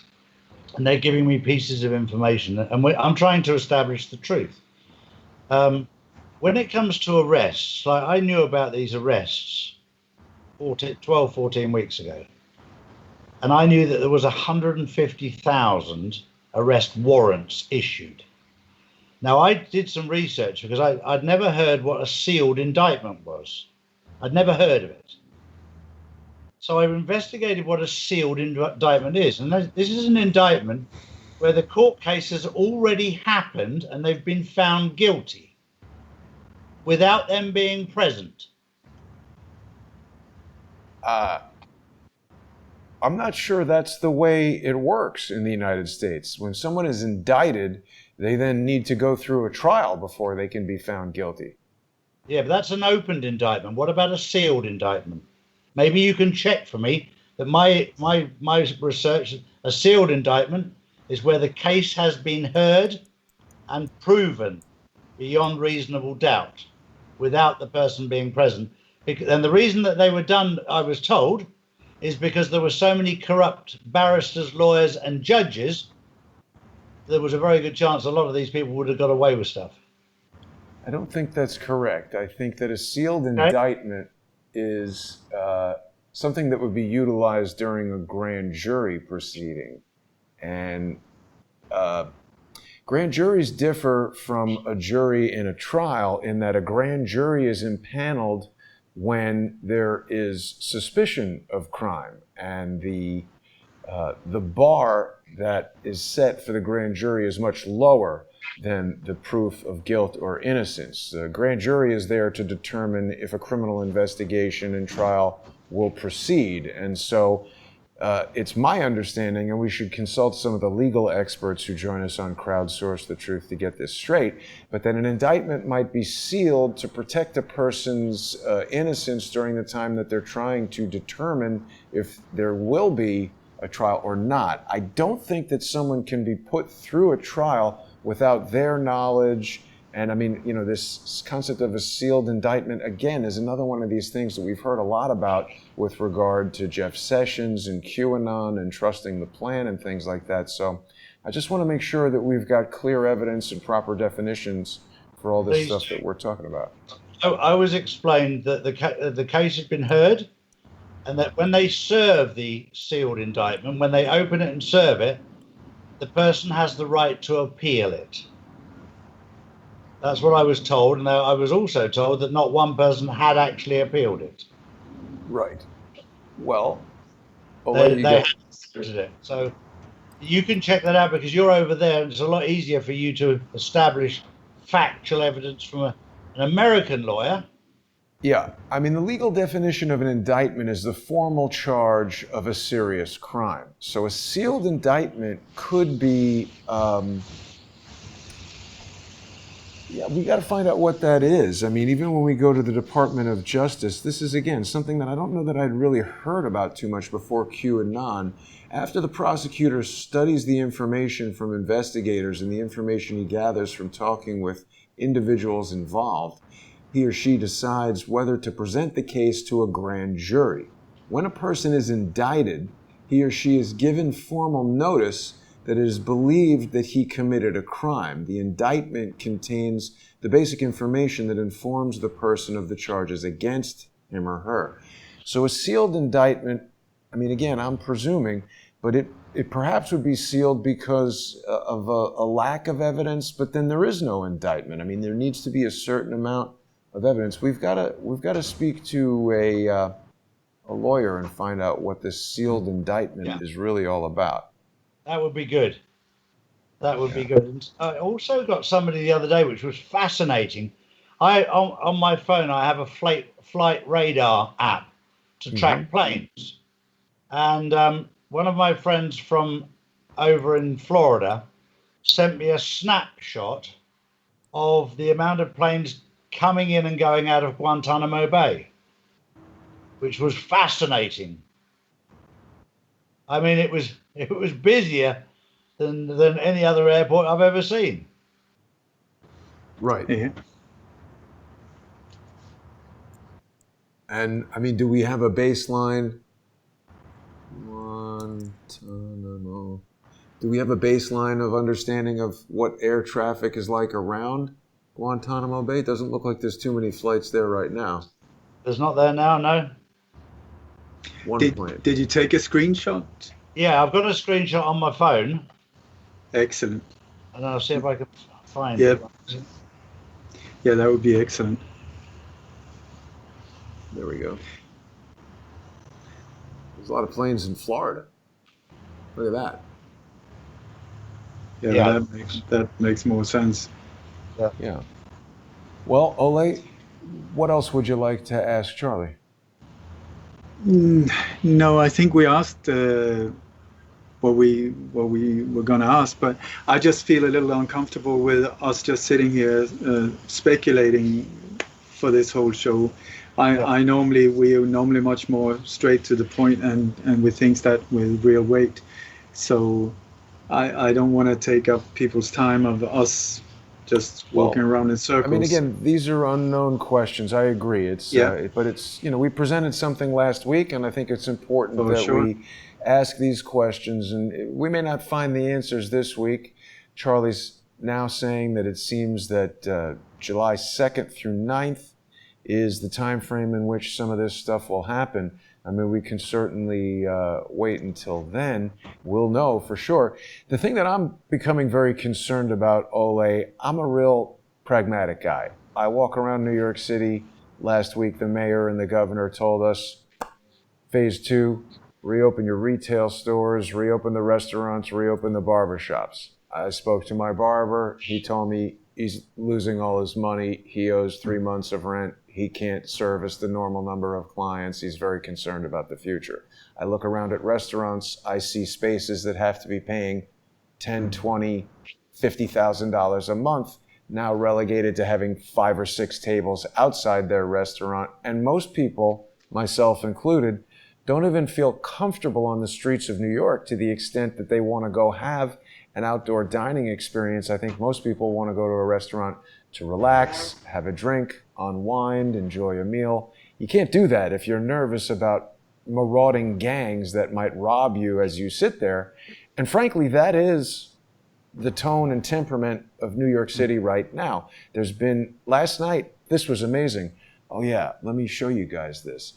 And they're giving me pieces of information. And I'm trying to establish the truth. When it comes to arrests, like I knew about these arrests 12, 14 weeks ago. And I knew that there was 150,000 arrest warrants issued. Now, I did some research because I'd never heard what a sealed indictment was. I'd never heard of it. So I investigated what a sealed indictment is. And this is an indictment where the court case has already happened and they've been found guilty without them being present. I'm not sure that's the way it works in the United States. When someone is indicted, they then need to go through a trial before they can be found guilty. Yeah, but that's an opened indictment. What about a sealed indictment? Maybe you can check for me that my research, a sealed indictment is where the case has been heard and proven beyond reasonable doubt without the person being present. And the reason that they were done, I was told, is because there were so many corrupt barristers, lawyers, and judges, there was a very good chance a lot of these people would have got away with stuff. I don't think that's correct. I think that a sealed indictment is something that would be utilized during a grand jury proceeding. And grand juries differ from a jury in a trial in that a grand jury is impaneled when there is suspicion of crime, and the bar that is set for the grand jury is much lower than the proof of guilt or innocence. The grand jury is there to determine if a criminal investigation and trial will proceed, and so it's my understanding, and we should consult some of the legal experts who join us on Crowdsource the Truth to get this straight, but that an indictment might be sealed to protect a person's innocence during the time that they're trying to determine if there will be a trial or not. I don't think that someone can be put through a trial without their knowledge. And this concept of a sealed indictment, again, is another one of these things that we've heard a lot about with regard to Jeff Sessions and QAnon and trusting the plan and things like that. So I just want to make sure that we've got clear evidence and proper definitions for all this stuff that we're talking about. I was explained that the case has been heard, and that when they serve the sealed indictment, when they open it and serve it, the person has the right to appeal it. That's what I was told, and I was also told that not one person had actually appealed it. Right. Well, they had it. So you can check that out because you're over there, and it's a lot easier for you to establish factual evidence from an American lawyer Yeah, I mean, the legal definition of an indictment is the formal charge of a serious crime. So a sealed indictment could be, we got to find out what that is. I mean, even when we go to the Department of Justice, this is, again, something that I don't know that I'd really heard about too much before QAnon. After the prosecutor studies the information from investigators and the information he gathers from talking with individuals involved, he or she decides whether to present the case to a grand jury. When a person is indicted, he or she is given formal notice that it is believed that he committed a crime. The indictment contains the basic information that informs the person of the charges against him or her. So a sealed indictment, I mean, again, I'm presuming, but it perhaps would be sealed because of a lack of evidence, but then there is no indictment. I mean, there needs to be a certain amount of evidence. We've got to speak to a lawyer and find out what this sealed indictment is really all about. That would be good. That would be good. And I also got somebody the other day, which was fascinating. On my phone, I have a flight radar app to track planes. And one of my friends from over in Florida sent me a snapshot of the amount of planes coming in and going out of Guantanamo Bay, which was fascinating. I mean, it was busier than any other airport I've ever seen. Right. Yeah. And I mean, do we have a baseline? Guantanamo. Do we have a baseline of understanding of what air traffic is like around Guantanamo Bay? It doesn't look like there's too many flights there right now. There's not there now, no. Did you take a screenshot? Yeah, I've got a screenshot on my phone. Excellent. And I'll see if I can find it. Yeah, that would be excellent. There we go. There's a lot of planes in Florida. Look at that. Yeah. That makes more sense. Yeah. Well, Ole, what else would you like to ask Charlie? No, I think we asked what we were going to ask, but I just feel a little uncomfortable with us just sitting here speculating for this whole show. We are normally much more straight to the point and with things that with real weight. So I don't want to take up people's time of us just walking around in circles. I mean, again, these are unknown questions. I agree. But it's, we presented something last week, and I think it's important we ask these questions. And we may not find the answers this week. Charlie's now saying that it seems that July 2nd through 9th is the time frame in which some of this stuff will happen. I mean, we can certainly wait until then. We'll know for sure. The thing that I'm becoming very concerned about, Ole, I'm a real pragmatic guy. I walk around New York City. Last week, the mayor and the governor told us, phase 2, reopen your retail stores, reopen the restaurants, reopen the barbershops. I spoke to my barber. He told me he's losing all his money. He owes 3 months of rent. He can't service the normal number of clients. He's very concerned about the future. I look around at restaurants. I see spaces that have to be paying $10, $20, $50,000 a month, now relegated to having 5 or 6 tables outside their restaurant. And most people, myself included, don't even feel comfortable on the streets of New York to the extent that they want to go have an outdoor dining experience. I think most people want to go to a restaurant to relax, have a drink, unwind, enjoy a meal. You can't do that if you're nervous about marauding gangs that might rob you as you sit there. And frankly, that is the tone and temperament of New York City right now. There's been, last night, this was amazing. Oh yeah, let me show you guys this.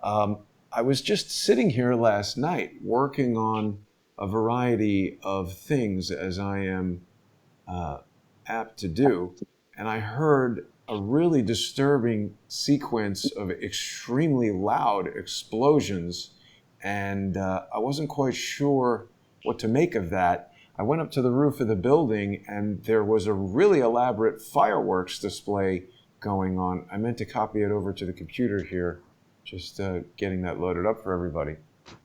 I was just sitting here last night working on a variety of things as I am apt to do. And I heard a really disturbing sequence of extremely loud explosions. And I wasn't quite sure what to make of that. I went up to the roof of the building and there was a really elaborate fireworks display going on. I meant to copy it over to the computer here, just getting that loaded up for everybody.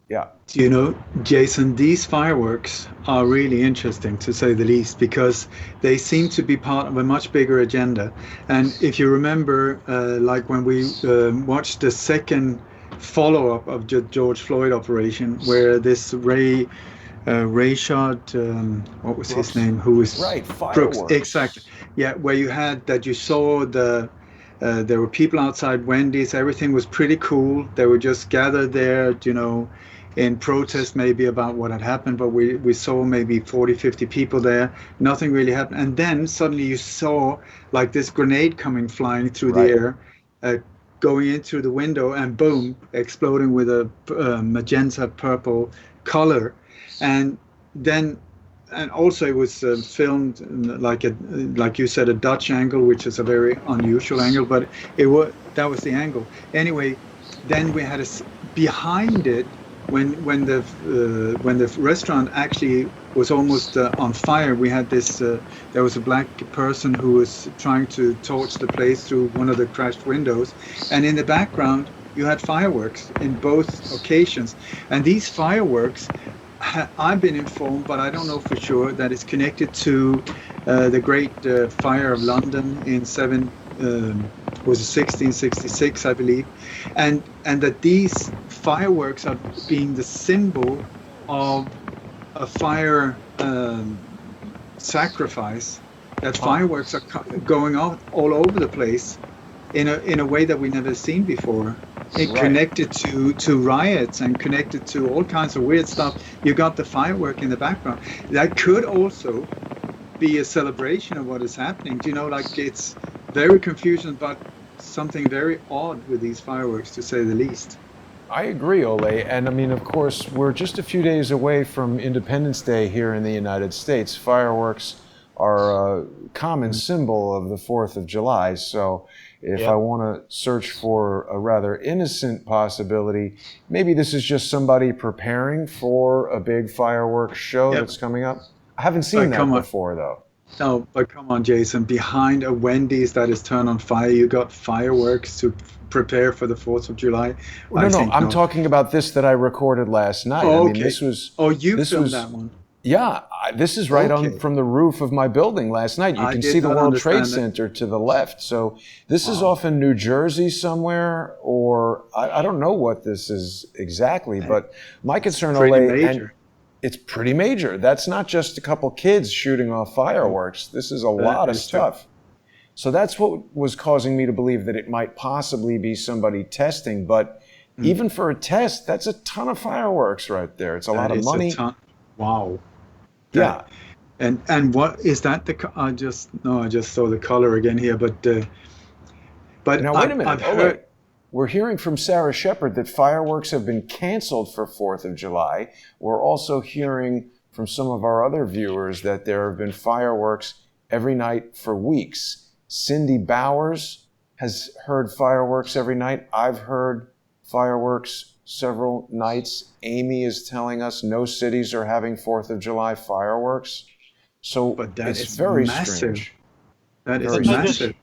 Yeah. You know, Jason, these fireworks are really interesting, to say the least, because they seem to be part of a much bigger agenda. And if you remember, like when we watched the second follow-up of the George Floyd operation, where this Rayshard, what was his name? Who was right? Fireworks. Brooks, exactly. Yeah, where you had that, you saw there were people outside Wendy's. Everything was pretty cool. They were just gathered there, you know, in protest maybe about what had happened, but we saw maybe 40, 50 people there. Nothing really happened. And then suddenly you saw like this grenade coming flying through the air, going in through the window, and boom, exploding with a magenta purple color. And then, and also it was filmed like you said, a Dutch angle, which is a very unusual angle, but that was the angle. Anyway, then we had behind it, when the restaurant actually was almost on fire. We had this. There was a black person who was trying to torch the place through one of the crashed windows, and in the background you had fireworks in both occasions. And these fireworks, I've been informed, but I don't know for sure, that it's connected to the Great Fire of London in 1666, I believe, and that these fireworks are being the symbol of a fire sacrifice. That fireworks are going off all over the place in a way that we've never seen before. Connected to riots and connected to all kinds of weird stuff. You got the firework in the background. That could also be a celebration of what is happening. You know, like, it's very confusing, but something very odd with these fireworks, to say the least. I agree, Ole. And I mean, of course, we're just a few days away from Independence Day here in the United States. Fireworks are a common symbol of the 4th of July. So if I want to search for a rather innocent possibility, maybe this is just somebody preparing for a big fireworks show that's coming up. I haven't seen that before, though. No, but come on, Jason. Behind a Wendy's that is turned on fire, you got fireworks to prepare for the 4th of July. I'm talking about this that I recorded last night. Oh, I mean, this was... Oh, you filmed that one? Yeah, this is right on from the roof of my building last night. You can see the World Trade Center to the left. So this is off in New Jersey somewhere, or I don't know what this is exactly, but my concern, Ole, it's pretty major. That's not just a couple kids shooting off fireworks. This is a lot of stuff. So that's what was causing me to believe that it might possibly be somebody testing. But even for a test, that's a ton of fireworks right there. It's a lot of money. Wow. Yeah. And what is that? I just saw the color again here, but now wait a minute. We're hearing from Sarah Shepard that fireworks have been canceled for 4th of July. We're also hearing from some of our other viewers that there have been fireworks every night for weeks. Cindy Bowers has heard fireworks every night. I've heard fireworks several nights. Amy is telling us no cities are having 4th of July fireworks. So it's very strange. That is massive.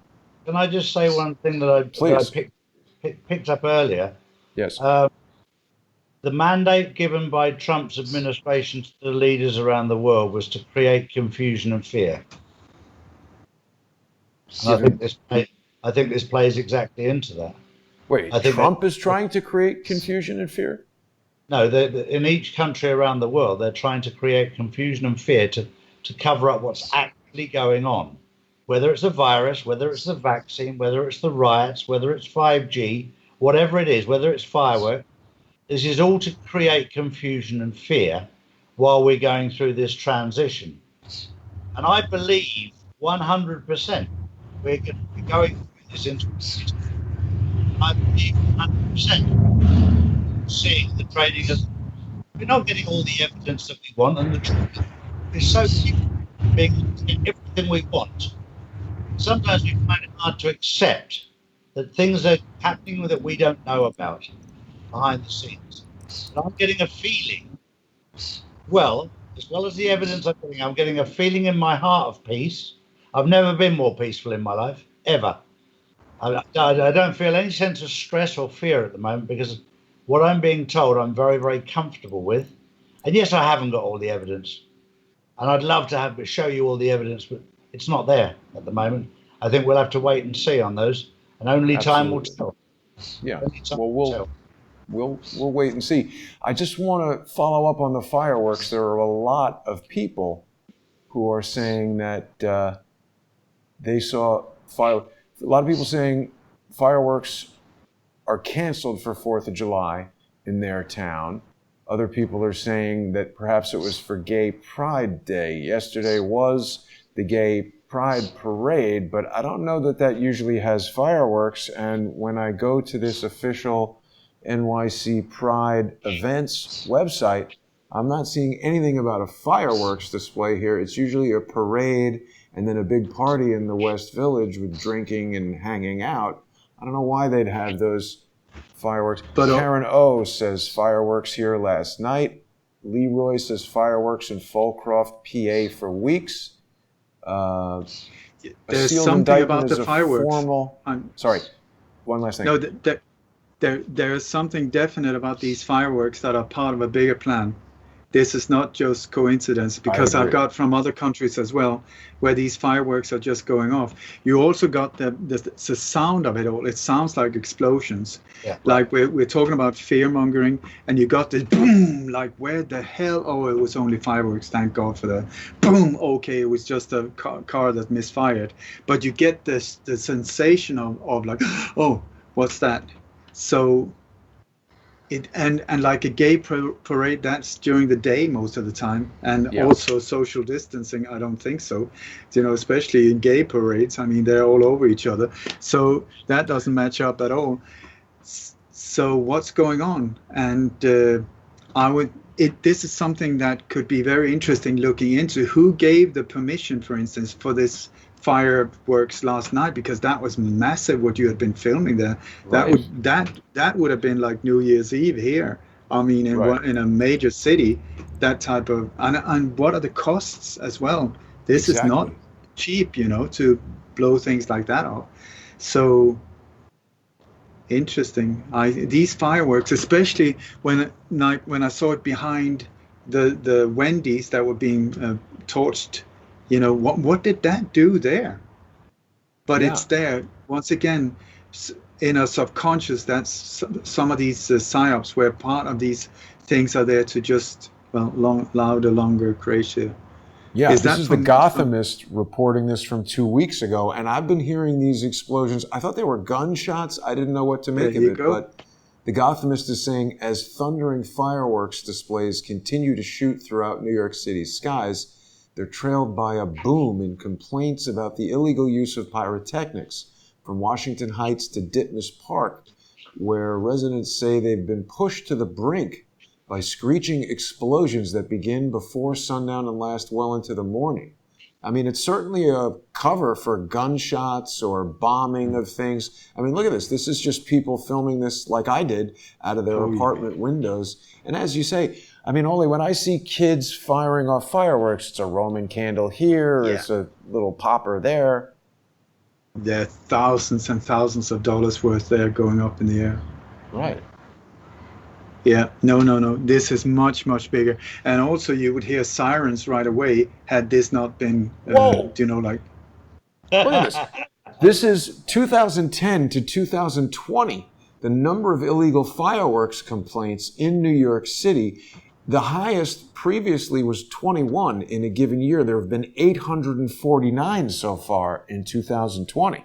Can I just say one thing that I picked up earlier? Yes. The mandate given by Trump's administration to the leaders around the world was to create confusion and fear. And I think this plays exactly into that. Wait, Trump is trying to create confusion and fear? No, in each country around the world, they're trying to create confusion and fear to cover up what's actually going on. Whether it's a virus, whether it's the vaccine, whether it's the riots, whether it's 5G, whatever it is, whether it's fireworks, this is all to create confusion and fear while we're going through this transition. And I believe 100% we're going to be going through this into. I believe 100% seeing the trading as we're not getting all the evidence that we want, and the truth is so big, everything we want. Sometimes we find it hard to accept that things are happening that we don't know about behind the scenes. But I'm getting a feeling, as well as the evidence I'm getting a feeling in my heart of peace. I've never been more peaceful in my life, ever. I don't feel any sense of stress or fear at the moment because what I'm being told I'm very, very comfortable with. And yes, I haven't got all the evidence. And I'd love to show you all the evidence, but it's not there at the moment. I think we'll have to wait and see on those, and only time will Absolutely. tell. Yeah. Only time Well, will tell. we'll wait and see. I just want to follow up on the fireworks. There are a lot of people who are saying that they saw fire. A lot of people saying fireworks are canceled for 4th of July in their town. Other people are saying that perhaps it was for Gay Pride Day. Yesterday was the Gay Pride Parade, but I don't know that that usually has fireworks. And when I go to this official NYC Pride events website, I'm not seeing anything about a fireworks display here. It's usually a parade and then a big party in the West Village with drinking and hanging out. I don't know why they'd have those fireworks. But Karen O says fireworks here last night. Leroy says fireworks in Fulcroft, PA for weeks. There's something about the fireworks. Sorry, one last thing. No, there is something definite about these fireworks that are part of a bigger plan. This is not just coincidence, because I've got from other countries as well, where these fireworks are just going off. You also got the sound of it all. It sounds like explosions. Yeah. Like we're talking about fear mongering, and you got this boom, like where the hell? Oh, it was only fireworks. Thank God for that. Boom. Okay, it was just a car that misfired. But you get the sensation of like, oh, what's that? So. And like a gay parade, that's during the day most of the time, and also social distancing. I don't think so, especially in gay parades. I mean, they're all over each other, so that doesn't match up at all. So what's going on? And this is something that could be very interesting looking into. Who gave the permission, for instance, for this fireworks last night, because that was massive what you had been filming there. Right. That would have been like New Year's Eve here. I mean, in a major city, that type of and what are the costs as well? This is not cheap, to blow things like that off. So interesting. These fireworks, especially when I saw it behind the Wendy's that were being torched. What did that do there? But it's there once again in our subconscious. That's some of these psyops where part of these things are there to just louder, longer, crazier. Yeah, this is the Gothamist reporting this from 2 weeks ago, and I've been hearing these explosions. I thought they were gunshots. I didn't know what to make of it, but the Gothamist is saying as thundering fireworks displays continue to shoot throughout New York City's skies, they're trailed by a boom in complaints about the illegal use of pyrotechnics from Washington Heights to Ditmas Park, where residents say they've been pushed to the brink by screeching explosions that begin before sundown and last well into the morning. I mean, it's certainly a cover for gunshots or bombing of things. I mean, look at this. This is just people filming this like I did out of their apartment windows. And as you say, I mean, only when I see kids firing off fireworks, it's a Roman candle here, it's a little popper there. There are thousands and thousands of dollars worth there going up in the air. Right. Yeah, no. This is much, much bigger. And also you would hear sirens right away had this not been, like... Look at this. This is 2010 to 2020. The number of illegal fireworks complaints in New York City, the highest previously was 21 in a given year. There have been 849 so far in 2020.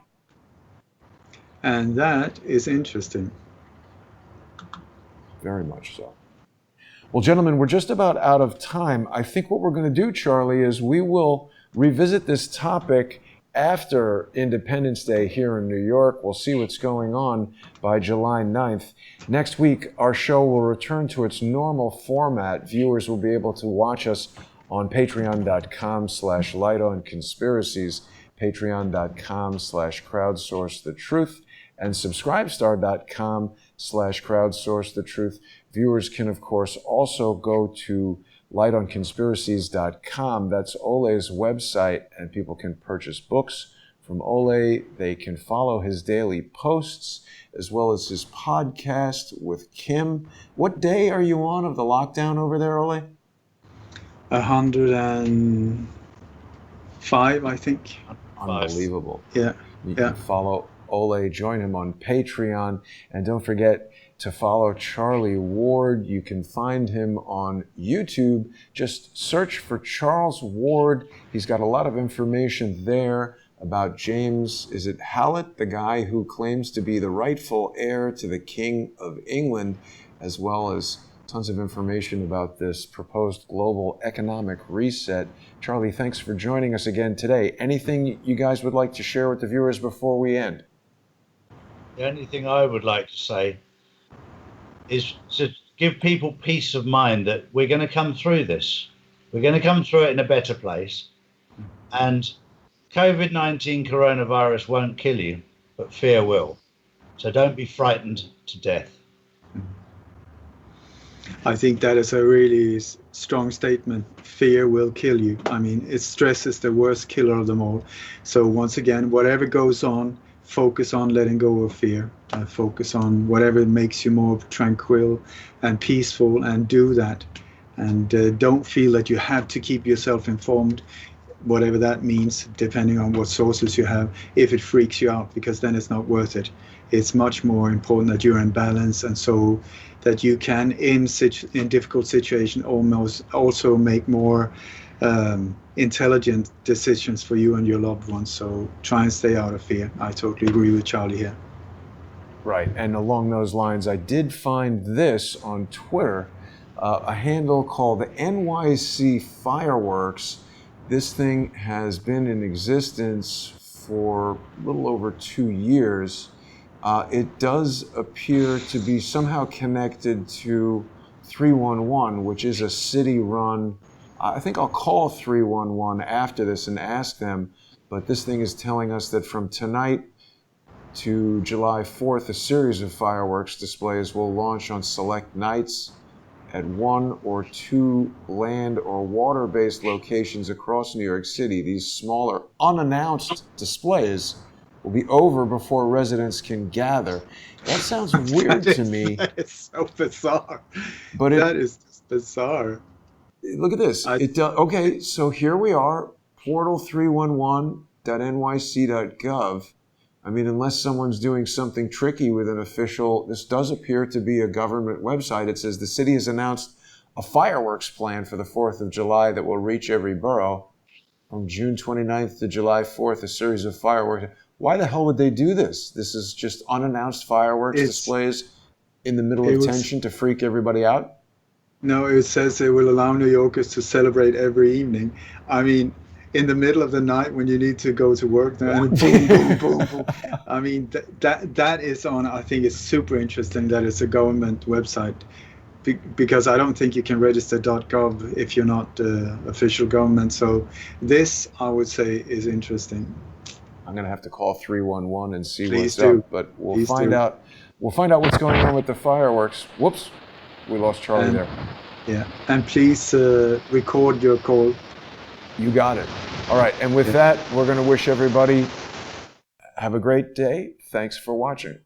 And that is interesting. Very much so. Well, gentlemen, we're just about out of time. I think what we're going to do, Charlie, is we will revisit this topic after Independence Day here in New York. We'll see what's going on by July 9th. Next week, our show will return to its normal format. Viewers will be able to watch us on patreon.com/lightonconspiracies, patreon.com/crowdsourcethetruth, and subscribestar.com/crowdsourcethetruth. Viewers can, of course, also go to lightonconspiracies.com. That's Ole's website, and people can purchase books from Ole. They can follow his daily posts as well as his podcast with Kim. What day are you on of the lockdown over there, Ole? 105, I think. Unbelievable. Yeah. You can follow Ole, join him on Patreon, and don't forget to follow Charlie Ward. You can find him on YouTube. Just search for Charles Ward. He's got a lot of information there about James, is it Hallett, the guy who claims to be the rightful heir to the King of England, as well as tons of information about this proposed global economic reset. Charlie, thanks for joining us again today. Anything you guys would like to share with the viewers before we end? The only thing I would like to say is to give people peace of mind that we're going to come through this. We're going to come through it in a better place. And COVID-19 coronavirus won't kill you, but fear will. So don't be frightened to death. I think that is a really strong statement. Fear will kill you. I mean, stress is the worst killer of them all. So once again, whatever goes on, focus on letting go of fear. Focus on whatever makes you more tranquil and peaceful, and do that. And don't feel that you have to keep yourself informed, whatever that means, depending on what sources you have, if it freaks you out, because then it's not worth it. It's much more important that you're in balance, and so that you can, in difficult situations, almost also make more intelligent decisions for you and your loved ones. So try and stay out of fear. I totally agree with Charlie here. Right, and along those lines, I did find this on Twitter, a handle called NYC Fireworks. This thing has been in existence for a little over 2 years. It does appear to be somehow connected to 311, which is a city-run. I think I'll call 311 after this and ask them, but this thing is telling us that from tonight to July 4th, a series of fireworks displays will launch on select nights at 1 or 2 land or water-based locations across New York City. These smaller, unannounced displays will be over before residents can gather. That sounds weird to me. That is so bizarre. But that is just bizarre. Look at this. Okay, so here we are, portal311.nyc.gov. I mean, unless someone's doing something tricky with an official, this does appear to be a government website. It says the city has announced a fireworks plan for the 4th of July that will reach every borough. From June 29th to July 4th, a series of fireworks. Why the hell would they do this? This is just unannounced fireworks displays in the middle of tension to freak everybody out? No, it says it will allow New Yorkers to celebrate every evening. I mean, in the middle of the night when you need to go to work, then boom, boom, boom, boom. I mean, that is on. I think it's super interesting that it's a government website, because I don't think you can register .gov if you're not official government. So this, I would say, is interesting. I'm going to have to call 311 and see Please what's do. up, but we'll find out. We'll find out what's going on with the fireworks. Whoops, we lost Charlie there. Yeah, and please record your call. You got it. All right, and with that, we're going to wish everybody have a great day. Thanks for watching.